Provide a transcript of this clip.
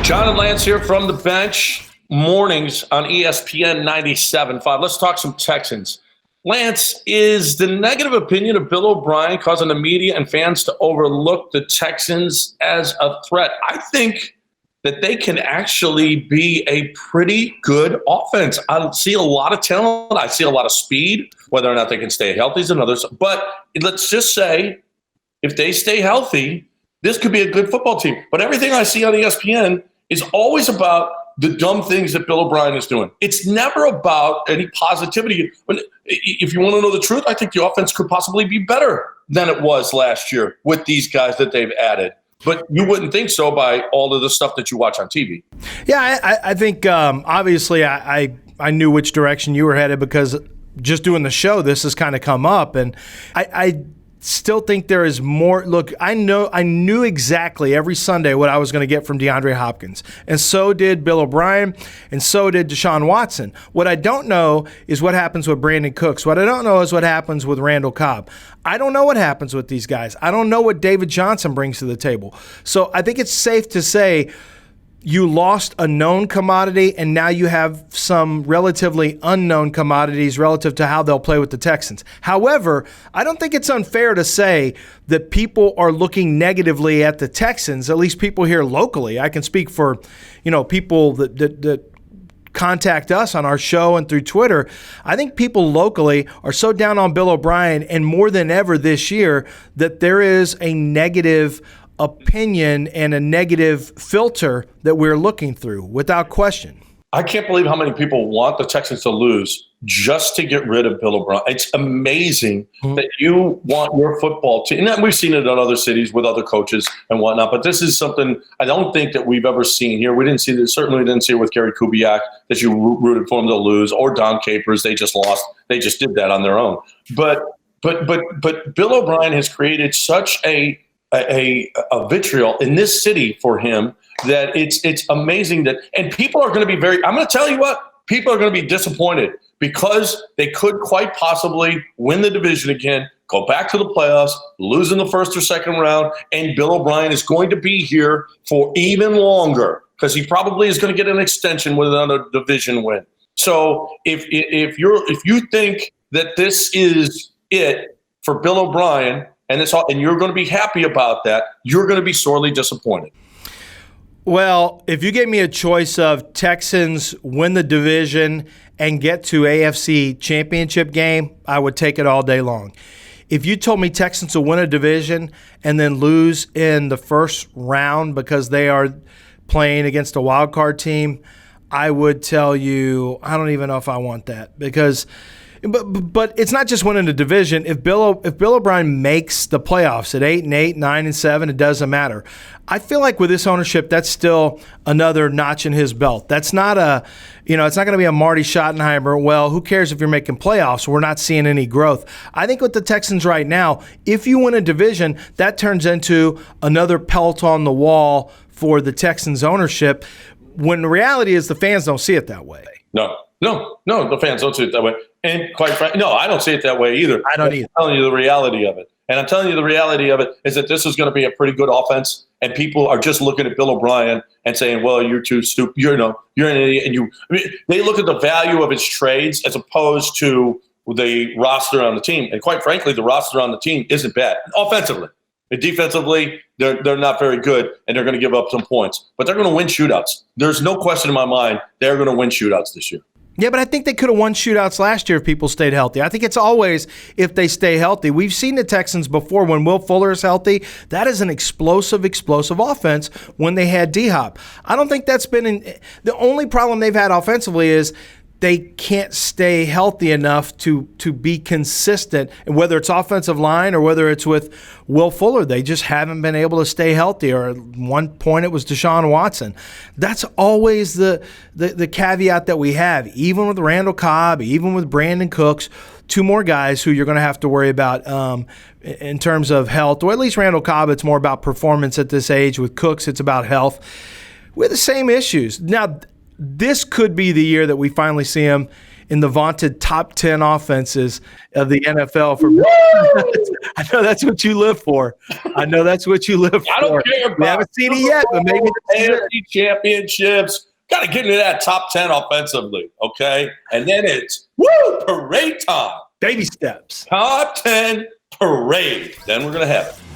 John and Lance here from the bench. Mornings on ESPN 97.5. Let's talk some Texans. Lance, is the negative opinion of Bill O'Brien causing the media and fans to overlook the Texans as a threat? I think that they can actually be a pretty good offense. I see a lot of talent. I see a lot of speed. Whether or not they can stay healthy is another. But let's just say if they stay healthy, this could be a good football team. But everything I see on ESPN is always about the dumb things that Bill O'Brien is doing. It's never about any positivity. But if you want to know the truth, I think the offense could possibly be better than it was last year with these guys that they've added. But you wouldn't think so by all of the stuff that you watch on TV. Yeah, I think obviously I knew which direction you were headed because just doing the show, this has kind of come up. And I still think there is more. Look, I knew exactly every Sunday what I was going to get from DeAndre Hopkins. And so did Bill O'Brien, and so did Deshaun Watson. What I don't know is what happens with Brandon Cooks. What I don't know is what happens with Randall Cobb. I don't know what happens with these guys. I don't know what David Johnson brings to the table. So I think it's safe to say you lost a known commodity, and now you have some relatively unknown commodities relative to how they'll play with the Texans. However, I don't think it's unfair to say that people are looking negatively at the Texans, at least people here locally. I can speak for, people that contact us on our show and through Twitter. I think people locally are so down on Bill O'Brien, and more than ever this year, that there is a negative opinion and a negative filter that we're looking through, without question. I can't believe how many people want the Texans to lose just to get rid of Bill O'Brien. It's amazing that you want your football team. And we've seen it in other cities with other coaches and whatnot, but this is something I don't think that we've ever seen here. We didn't see this. Certainly we didn't see it with Gary Kubiak, that you rooted for him to lose, or Don Capers. They just lost. They just did that on their own. But Bill O'Brien has created such a vitriol in this city for him that it's amazing that, and people are going to be I'm going to tell you what, people are going to be disappointed because they could quite possibly win the division again, go back to the playoffs, lose in the first or second round, and Bill O'Brien is going to be here for even longer because he probably is going to get an extension with another division win. So if you think that this is it for Bill O'Brien, and you're going to be happy about that, you're going to be sorely disappointed. Well, if you gave me a choice of Texans win the division and get to AFC championship game, I would take it all day long. If you told me Texans will win a division and then lose in the first round because they are playing against a wild card team, I would tell you I don't even know if I want that because – But it's not just winning the division. If Bill O'Brien makes the playoffs at 8-8, 9-7, it doesn't matter. I feel like with this ownership, that's still another notch in his belt. That's not it's not going to be a Marty Schottenheimer. Well, who cares if you're making playoffs? We're not seeing any growth. I think with the Texans right now, if you win a division, that turns into another pelt on the wall for the Texans ownership. When the reality is, the fans don't see it that way. No, the fans don't see it that way. And quite frankly, no, I don't see it that way either. I don't either. I'm telling you the reality of it. And I'm telling you the reality of it is that this is going to be a pretty good offense, and people are just looking at Bill O'Brien and saying, well, you're too stupid. You're an idiot. And they look at the value of his trades as opposed to the roster on the team. And quite frankly, the roster on the team isn't bad offensively. And defensively, they're not very good, and they're going to give up some points. But they're going to win shootouts. There's no question in my mind they're going to win shootouts this year. Yeah, but I think they could have won shootouts last year if people stayed healthy. I think it's always if they stay healthy. We've seen the Texans before when Will Fuller is healthy. That is an explosive offense when they had D-Hop. I don't think that's been the only problem they've had offensively is they can't stay healthy enough to be consistent. And whether it's offensive line or whether it's with Will Fuller, they just haven't been able to stay healthy. Or at one point it was Deshaun Watson. That's always the caveat that we have, even with Randall Cobb, even with Brandon Cooks, two more guys who you're going to have to worry about in terms of health. Or at least Randall Cobb, it's more about performance at this age. With Cooks, it's about health. We have the same issues. Now, this could be the year that we finally see him in the vaunted top 10 offenses of the NFL. I know that's what you live for. I know that's what you live for. I don't care about. We haven't seen it yet, but maybe AFC championships. Got to get into that top 10 offensively, okay? And then it's parade time. baby steps. Top 10 parade. Then we're gonna have it.